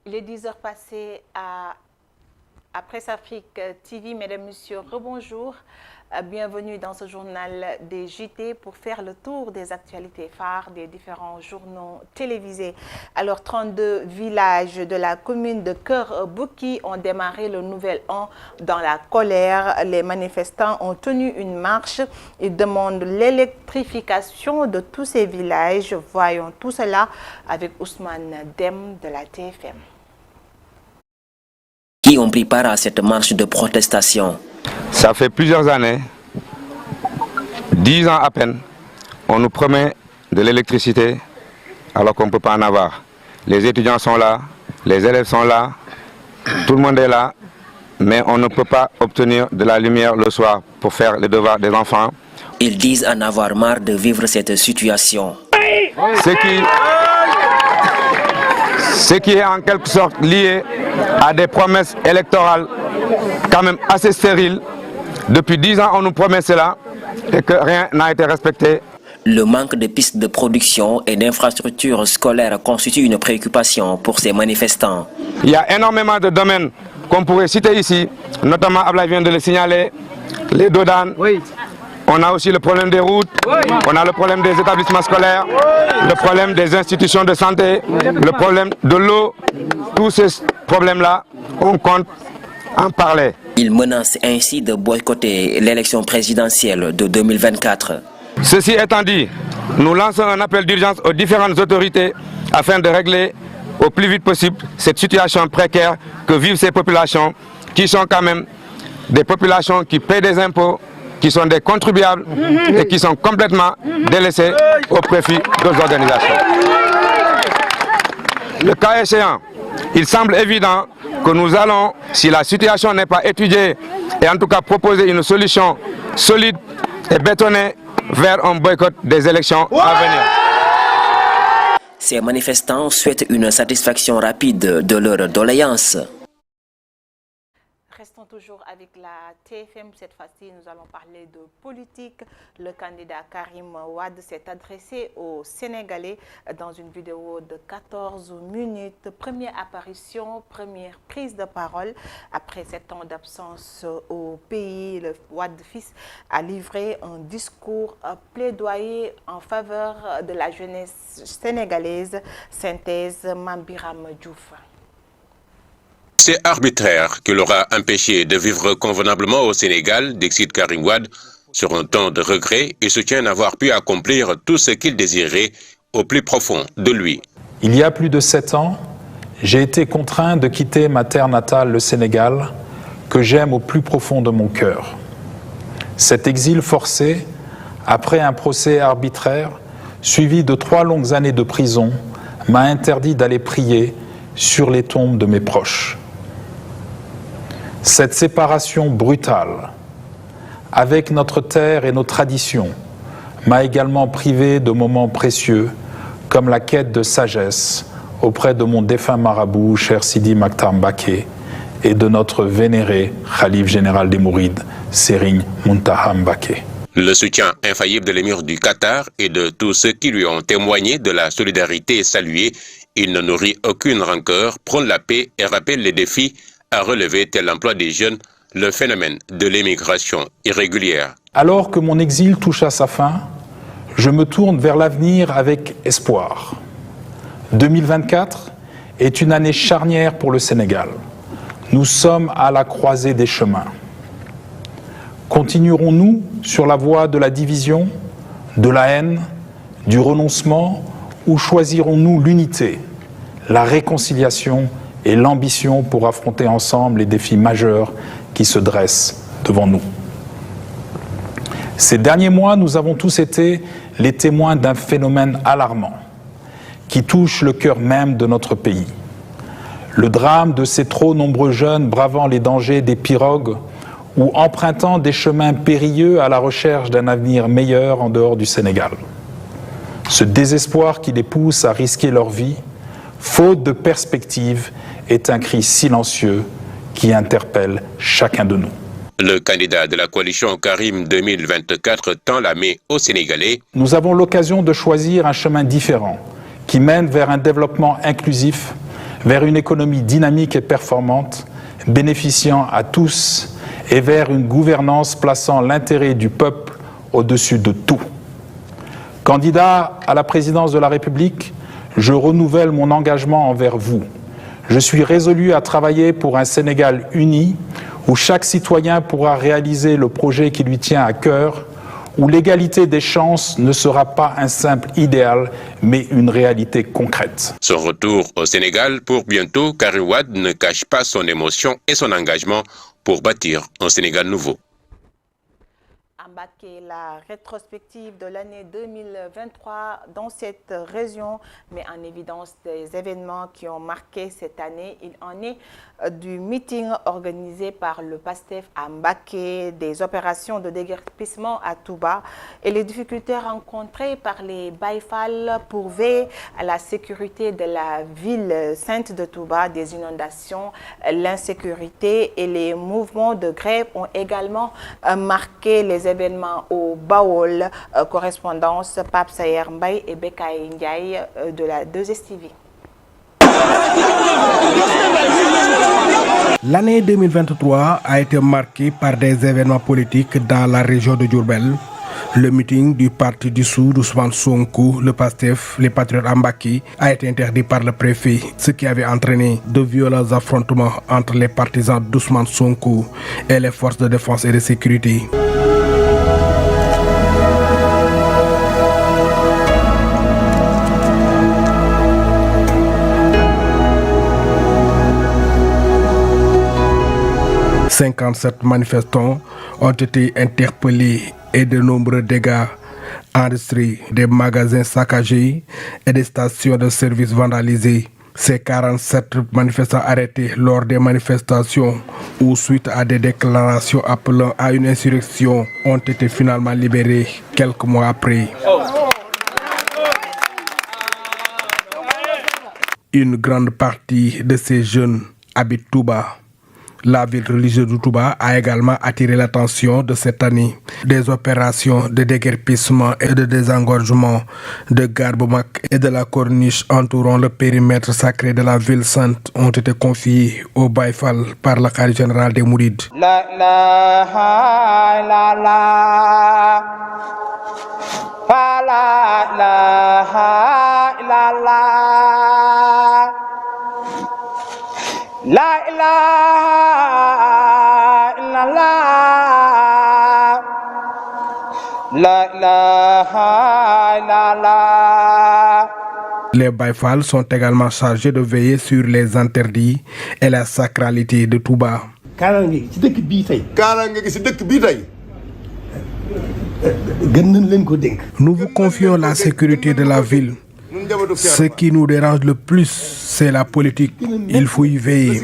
Il est 10 heures passées à Presse Afrique TV. Mesdames, Messieurs, rebonjour. Bienvenue dans ce journal des JT pour faire le tour des actualités phares des différents journaux télévisés. Alors, 32 villages de la commune de Keur Bouki ont démarré le nouvel an dans la colère. Les manifestants ont tenu une marche. Ils demandent l'électrification de tous ces villages. Voyons tout cela avec Ousmane Dem de la TFM. Qui ont pris part à cette marche de protestation? Ça fait plusieurs années, 10 ans à peine, on nous promet de l'électricité alors qu'on ne peut pas en avoir. Les étudiants sont là, les élèves sont là, tout le monde est là, mais on ne peut pas obtenir de la lumière le soir pour faire les devoirs des enfants. Ils disent en avoir marre de vivre cette situation. Ce qui est en quelque sorte lié à des promesses électorales quand même assez stériles. Depuis 10 ans, on nous promet cela et que rien n'a été respecté. Le manque de pistes de production et d'infrastructures scolaires constitue une préoccupation pour ces manifestants. Il y a énormément de domaines qu'on pourrait citer ici, notamment Ablaye vient de le signaler, les dodanes. Oui. On a aussi le problème des routes, on a le problème des établissements scolaires, le problème des institutions de santé, le problème de l'eau. Tous ces problèmes-là, on compte en parler. Ils menacent ainsi de boycotter l'élection présidentielle de 2024. Ceci étant dit, nous lançons un appel d'urgence aux différentes autorités afin de régler au plus vite possible cette situation précaire que vivent ces populations, qui sont quand même des populations qui paient des impôts, qui sont des contribuables et qui sont complètement délaissés au profit d'autres organisations. Le cas échéant, il semble évident que nous allons, si la situation n'est pas étudiée, et en tout cas proposer une solution solide et bétonnée vers un boycott des élections à venir. Ces manifestants souhaitent une satisfaction rapide de leurs doléances. Restons toujours avec la TFM. Cette fois-ci, nous allons parler de politique. Le candidat Karim Wade s'est adressé aux Sénégalais dans une vidéo de 14 minutes. Première apparition, première prise de parole. Après 7 ans d'absence au pays, le Wade fils a livré un discours plaidoyer en faveur de la jeunesse sénégalaise. Synthèse Mambiram Diouf. C'est arbitraire qui l'aura empêché de vivre convenablement au Sénégal, d'excite Karim Wade. Sur un ton de regret, il soutient n'avoir pu accomplir tout ce qu'il désirait au plus profond de lui. Il y a plus de 7 ans, j'ai été contraint de quitter ma terre natale, le Sénégal, que j'aime au plus profond de mon cœur. Cet exil forcé, après un procès arbitraire, suivi de 3 longues années de prison, m'a interdit d'aller prier sur les tombes de mes proches. Cette séparation brutale avec notre terre et nos traditions m'a également privé de moments précieux comme la quête de sagesse auprès de mon défunt marabout, cher Sidi Maktar Mbaké, et de notre vénéré Khalife général des Mourides, Serigne Mountakha Mbaké. Le soutien infaillible de l'émir du Qatar et de tous ceux qui lui ont témoigné de la solidarité est salué. Il ne nourrit aucune rancœur, prône la paix et rappelle les défis à relever tel l'emploi des jeunes, le phénomène de l'émigration irrégulière. Alors que mon exil touche à sa fin, je me tourne vers l'avenir avec espoir. 2024 est une année charnière pour le Sénégal. Nous sommes à la croisée des chemins. Continuerons-nous sur la voie de la division, de la haine, du renoncement, ou choisirons-nous l'unité, la réconciliation et l'ambition pour affronter ensemble les défis majeurs qui se dressent devant nous? Ces derniers mois, nous avons tous été les témoins d'un phénomène alarmant qui touche le cœur même de notre pays. Le drame de ces trop nombreux jeunes bravant les dangers des pirogues ou empruntant des chemins périlleux à la recherche d'un avenir meilleur en dehors du Sénégal. Ce désespoir qui les pousse à risquer leur vie, faute de perspective, est un cri silencieux qui interpelle chacun de nous. Le candidat de la coalition Karim 2024 tend la main aux Sénégalais. Nous avons l'occasion de choisir un chemin différent qui mène vers un développement inclusif, vers une économie dynamique et performante, bénéficiant à tous et vers une gouvernance plaçant l'intérêt du peuple au-dessus de tout. Candidat à la présidence de la République, je renouvelle mon engagement envers vous. Je suis résolu à travailler pour un Sénégal uni, où chaque citoyen pourra réaliser le projet qui lui tient à cœur, où l'égalité des chances ne sera pas un simple idéal, mais une réalité concrète. Son retour au Sénégal pour bientôt, Karim Wade ne cache pas son émotion et son engagement pour bâtir un Sénégal nouveau. Mbacké, la rétrospective de l'année 2023 dans cette région met en évidence des événements qui ont marqué cette année. Il en est du meeting organisé par le PASTEF à Mbacké, des opérations de déguerpissement à Touba et les difficultés rencontrées par les Baye Fall pour veiller à la sécurité de la ville sainte de Touba, des inondations, l'insécurité et les mouvements de grève ont également marqué les événements au Baol. Correspondance Pape Sayer Mbaye et Bekay Ndiaye de la 2STV. L'année 2023 a été marquée par des événements politiques dans la région de Diourbel. Le meeting du parti dissous d'Ousmane Sonko, le PASTEF, les Patriotes à Mbacké, a été interdit par le préfet, ce qui avait entraîné de violents affrontements entre les partisans d'Ousmane Sonko et les forces de défense et de sécurité. « 57 manifestants ont été interpellés et de nombreux dégâts enregistrés, des magasins saccagés et des stations de service vandalisées. Ces 47 manifestants arrêtés lors des manifestations ou suite à des déclarations appelant à une insurrection ont été finalement libérés quelques mois après. Une grande partie de ces jeunes habitent Touba. La ville religieuse de Touba a également attiré l'attention de cette année. Des opérations de déguerpissement et de désengorgement de Garbomak et de la corniche entourant le périmètre sacré de la ville sainte ont été confiées au Baye Fall par le khalife général des Mourides. La ilaha illallah, la ilaha illallah, la ilaha illallah, la ilaha illallah. Les Baye Fall sont également chargés de veiller sur les interdits et la sacralité de Touba. Nous vous confions la sécurité de la ville. Ce qui nous dérange le plus, c'est la politique. Il faut y veiller.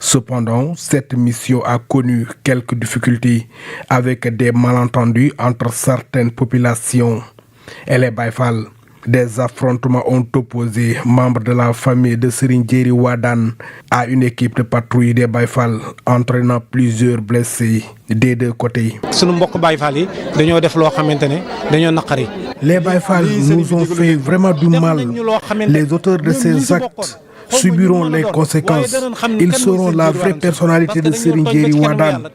Cependant, cette mission a connu quelques difficultés avec des malentendus entre certaines populations et les Baye Fall. Des affrontements ont opposé membres de la famille de Serigne Djeri Wadane à une équipe de patrouille des Baye Fall, entraînant plusieurs blessés des deux côtés. Les Baye Fall nous ont fait vraiment du mal. Les auteurs de ces actes subiront les conséquences. Ils seront la vraie personnalité de Serigne Djeri Wadane.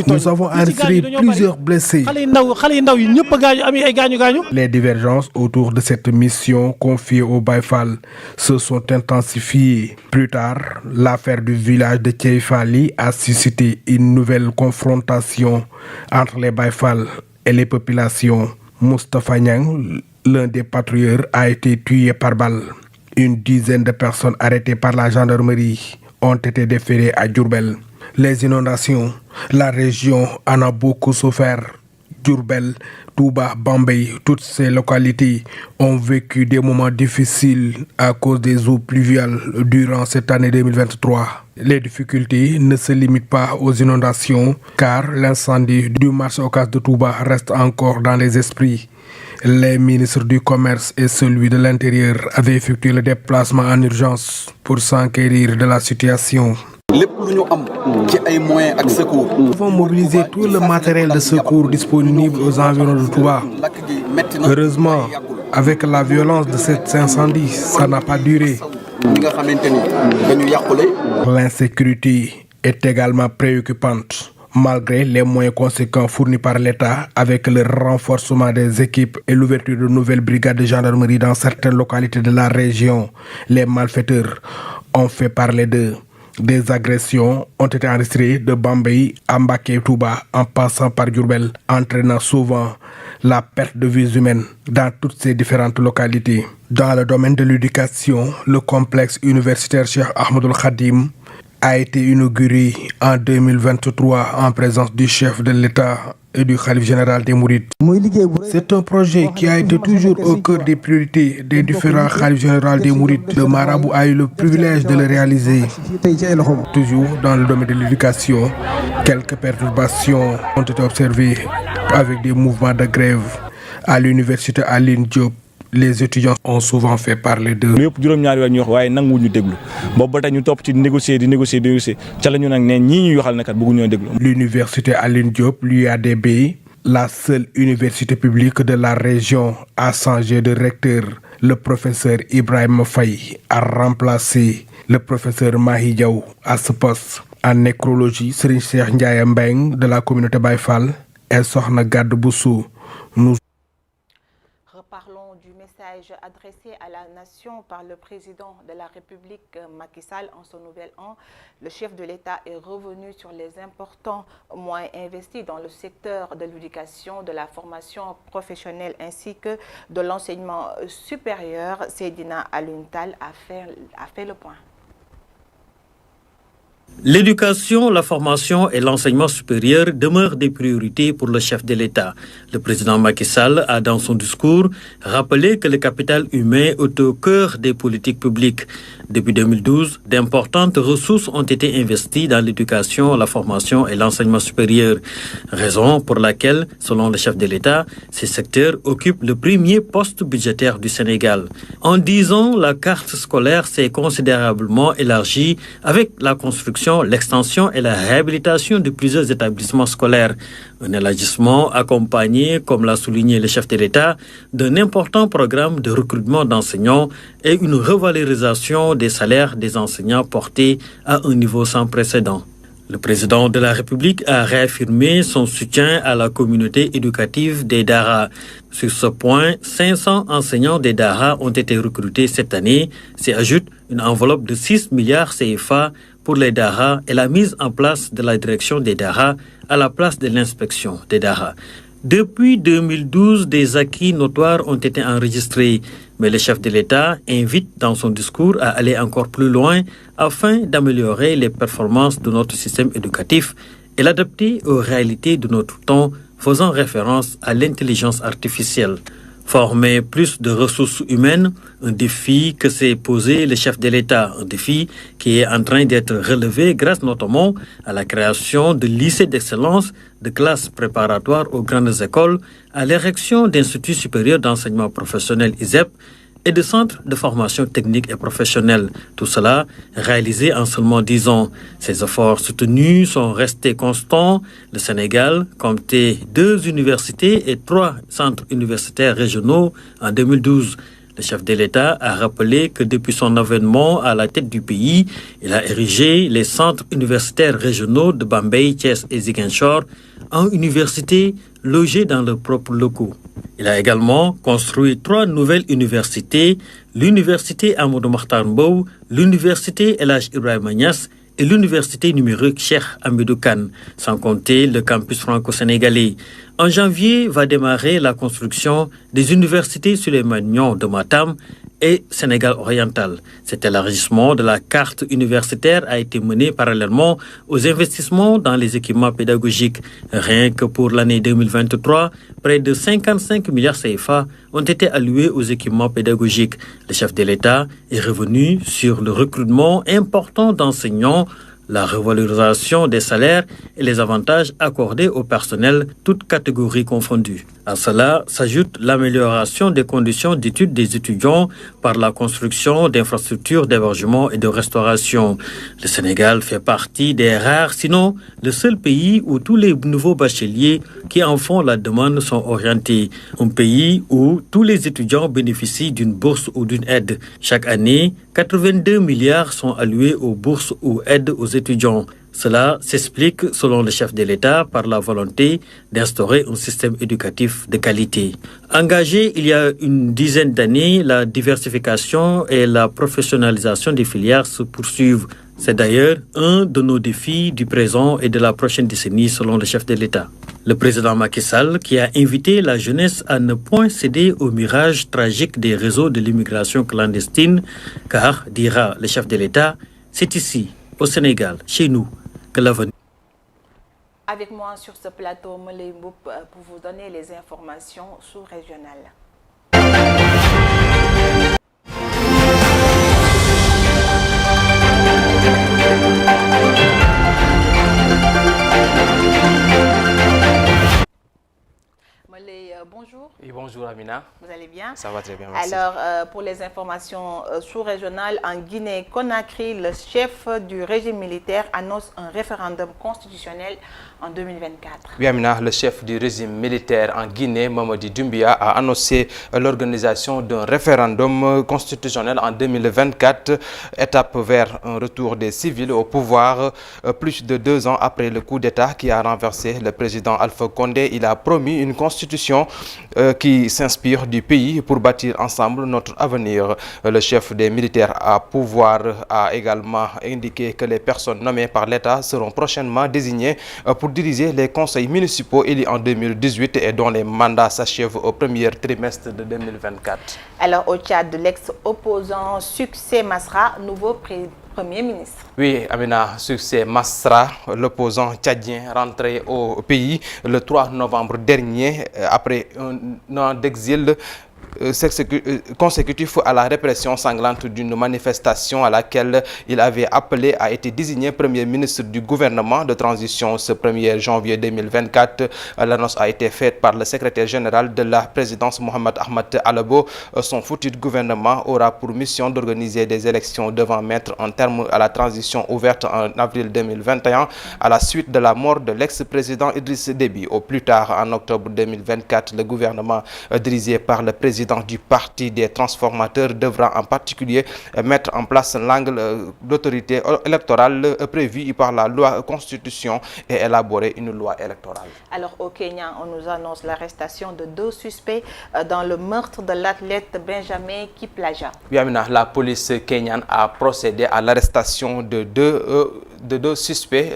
Nous avons enregistré plusieurs blessés. Les divergences autour de cette mission confiée au Baye Fall se sont intensifiées. Plus tard, l'affaire du village de Thiaifali a suscité une nouvelle confrontation entre les Baye Fall et les populations. Moustapha Niang, l'un des patrouilleurs, a été tué par balle. Une dizaine de personnes arrêtées par la gendarmerie ont été déférées à Diourbel. Les inondations, la région en a beaucoup souffert. Diourbel, Touba, Bambey, toutes ces localités ont vécu des moments difficiles à cause des eaux pluviales durant cette année 2023. Les difficultés ne se limitent pas aux inondations car l'incendie du marché Ocass de Touba reste encore dans les esprits. Les ministres du Commerce et celui de l'Intérieur avaient effectué le déplacement en urgence pour s'enquérir de la situation. Nous avons mobilisé tout le matériel de secours disponible aux environs de Touba. Heureusement, avec la violence de cet incendie, ça n'a pas duré. L'insécurité est également préoccupante. Malgré les moyens conséquents fournis par l'État avec le renforcement des équipes et l'ouverture de nouvelles brigades de gendarmerie dans certaines localités de la région, les malfaiteurs ont fait parler d'eux. Des agressions ont été enregistrées de Bambey à Mbacké Touba en passant par Diourbel, entraînant souvent la perte de vies humaines dans toutes ces différentes localités. Dans le domaine de l'éducation, le complexe universitaire Cheikh Ahmadoul Khadim a été inauguré en 2023 en présence du chef de l'État et du khalife général des Mourides. C'est un projet qui a été toujours au cœur des priorités des différents khalifes généraux des Mourides. Le marabout a eu le privilège de le réaliser. Toujours dans le domaine de l'éducation, quelques perturbations ont été observées avec des mouvements de grève à l'université Alioune Diop. Les étudiants ont souvent fait parler d'eux. L'université Alioune Diop, l'UADB, la seule université publique de la région, a changé de recteur. Le professeur Ibrahim Faye a remplacé le professeur Mahi Diaw à ce poste. En nécrologie, Serigne Cheikh Ndiaye Mbeng de la communauté Baye Fall et Sokhna Gadou Boussou nous. Reparlons du message adressé à la nation par le président de la République Macky Sall en son nouvel an. Le chef de l'État est revenu sur les importants moyens investis dans le secteur de l'éducation, de la formation professionnelle ainsi que de l'enseignement supérieur. Seydina Alioune Tall a fait le point. L'éducation, la formation et l'enseignement supérieur demeurent des priorités pour le chef de l'État. Le président Macky Sall a, dans son discours, rappelé que le capital humain est au cœur des politiques publiques. Depuis 2012, d'importantes ressources ont été investies dans l'éducation, la formation et l'enseignement supérieur. Raison pour laquelle, selon le chef de l'État, ces secteurs occupent le premier poste budgétaire du Sénégal. En 10 ans, la carte scolaire s'est considérablement élargie avec la construction, l'extension et la réhabilitation de plusieurs établissements scolaires. Un élargissement accompagné, comme l'a souligné le chef de l'État, d'un important programme de recrutement d'enseignants et une revalorisation des salaires des enseignants portés à un niveau sans précédent. Le président de la République a réaffirmé son soutien à la communauté éducative des Dara. Sur ce point, 500 enseignants des Dara ont été recrutés cette année. S'y ajoute une enveloppe de 6 milliards CFA pour les Dara et la mise en place de la direction des Dara à la place de l'inspection des Dara. Depuis 2012, des acquis notoires ont été enregistrés, mais le chef de l'État invite dans son discours à aller encore plus loin afin d'améliorer les performances de notre système éducatif et l'adapter aux réalités de notre temps, faisant référence à l'intelligence artificielle. Former plus de ressources humaines, un défi que s'est posé le chef de l'État, un défi qui est en train d'être relevé grâce notamment à la création de lycées d'excellence, de classes préparatoires aux grandes écoles, à l'érection d'instituts supérieurs d'enseignement professionnel ISEP et de centres de formation technique et professionnelle. Tout cela réalisé en seulement 10 ans. Ces efforts soutenus sont restés constants. Le Sénégal comptait 2 universités et 3 centres universitaires régionaux en 2012. Le chef de l'État a rappelé que depuis son avènement à la tête du pays, il a érigé les centres universitaires régionaux de Bambey, Thiès et Ziguinchor en universités logées dans leurs propres locaux. Il a également construit 3 nouvelles universités, l'université Amadou Mahtar Mbow, l'université El Hadj Ibrahima Niass et l'université numérique Cheikh Hamidou Kane, sans compter le campus franco-sénégalais. En janvier va démarrer la construction des universités Souleymane Niang de Matam et Sénégal oriental. Cet élargissement de la carte universitaire a été mené parallèlement aux investissements dans les équipements pédagogiques. Rien que pour l'année 2023, près de 55 milliards CFA ont été alloués aux équipements pédagogiques. Le chef de l'État est revenu sur le recrutement important d'enseignants, la revalorisation des salaires et les avantages accordés au personnel, toutes catégories confondues. À cela s'ajoute l'amélioration des conditions d'études des étudiants par la construction d'infrastructures d'hébergement et de restauration. Le Sénégal fait partie des rares, sinon le seul pays où tous les nouveaux bacheliers qui en font la demande sont orientés. Un pays où tous les étudiants bénéficient d'une bourse ou d'une aide. Chaque année, 82 milliards sont alloués aux bourses ou aides aux étudiants. Cela s'explique, selon le chef de l'État, par la volonté d'instaurer un système éducatif de qualité. Engagé il y a une dizaine d'années, la diversification et la professionnalisation des filières se poursuivent. C'est d'ailleurs un de nos défis du présent et de la prochaine décennie, selon le chef de l'État. Le président Macky Sall, qui a invité la jeunesse à ne point céder au mirage tragique des réseaux de l'immigration clandestine, car, dira le chef de l'État, c'est ici, au Sénégal, chez nous, que l'avenir. Avec moi sur ce plateau, Moulay Mboup, pour vous donner les informations sous-régionales. Bonjour. Oui, bonjour Amina. Vous allez bien? Ça va très bien, merci. Alors, pour les informations sous-régionales, en Guinée-Conakry, le chef du régime militaire annonce un référendum constitutionnel en 2024. Oui Amina, le chef du régime militaire en Guinée, Mamadi Doumbia, a annoncé l'organisation d'un référendum constitutionnel en 2024, étape vers un retour des civils au pouvoir. Plus de 2 ans après le coup d'État qui a renversé le président Alpha Condé, il a promis une constitution qui s'inspire du pays pour bâtir ensemble notre avenir. Le chef des militaires à pouvoir a également indiqué que les personnes nommées par l'État seront prochainement désignées pour diriger les conseils municipaux élus en 2018 et dont les mandats s'achèvent au premier trimestre de 2024. Alors, au Tchad, l'ex-opposant Succès Masra, nouveau Premier ministre. Oui, Amina, Succès Masra, l'opposant tchadien rentré au pays le 3 novembre dernier après un an d'exil consécutif à la répression sanglante d'une manifestation à laquelle il avait appelé, a été désigné Premier ministre du gouvernement de transition ce 1er janvier 2024. L'annonce a été faite par le secrétaire général de la présidence Mohamed Ahmad Alabo. Son futur gouvernement aura pour mission d'organiser des élections devant mettre un terme à la transition ouverte en avril 2021 à la suite de la mort de l'ex-président Idriss Déby. Au plus tard, en octobre 2024, le gouvernement dirigé par le président du Parti des transformateurs devra en particulier mettre en place l'angle d'autorité électorale prévu par la loi constitution et élaborer une loi électorale. Alors au Kenya, on nous annonce l'arrestation de 2 suspects dans le meurtre de l'athlète Benjamin Kiplagat. Oui, Amina, la police kenyane a procédé à l'arrestation de deux suspects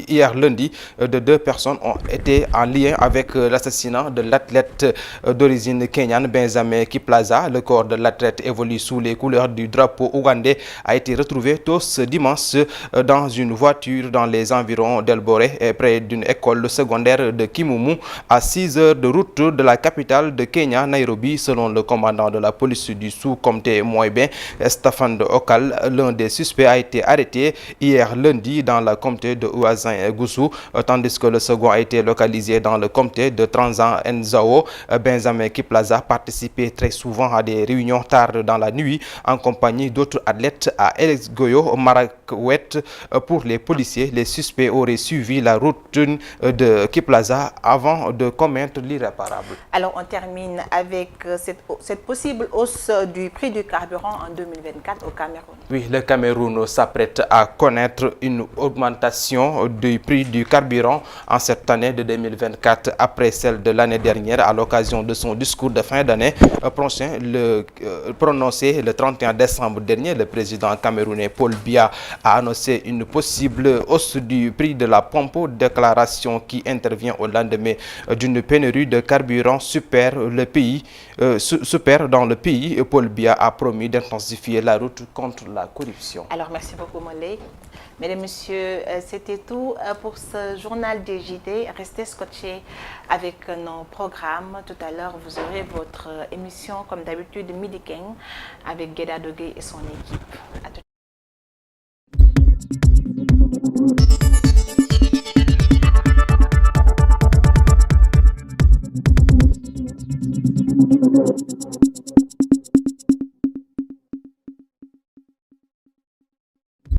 hier lundi. De 2 personnes ont été en lien avec l'assassinat de l'athlète d'origine kenyane Benjamin Kiplagat. Le corps de l'athlète évolue sous les couleurs du drapeau ougandais a été retrouvé tôt ce dimanche dans une voiture dans les environs d'Elboré près d'une école secondaire de Kimumu à 6 heures de route de la capitale de Kenya, Nairobi, selon le commandant de la police du sous-comté Moïben, Stéphane Okal. L'un des suspects a été arrêté hier lundi dans le comté de Ouazin-Goussou, tandis que le second a été localisé dans le comté de Transa-Nzao. Benjamin Kiplagat participait très souvent à des réunions tard dans la nuit en compagnie d'autres athlètes à Elgoyo, Marakwet. Pour les policiers, les suspects auraient suivi la route de Kiplagat avant de commettre l'irréparable. Alors on termine avec cette possible hausse du prix du carburant en 2024 au Cameroun. Oui, le Cameroun s'apprête à connaître une augmentation du prix du carburant en cette année de 2024 après celle de l'année dernière à l'occasion de son discours de fin d'année prochain prononcé le 31 décembre dernier. Le président camerounais Paul Biya a annoncé une possible hausse du prix de la pompe, déclaration qui intervient au lendemain d'une pénurie de carburant super dans le pays. Paul Biya a promis d'intensifier la route contre la corruption. Alors, merci beaucoup, Molé. Mesdames, Messieurs, c'était tout pour ce journal des JT. Restez scotchés avec nos programmes. Tout à l'heure, vous aurez votre émission, comme d'habitude, Midi King, avec Guéda Dogué et son équipe. À tout.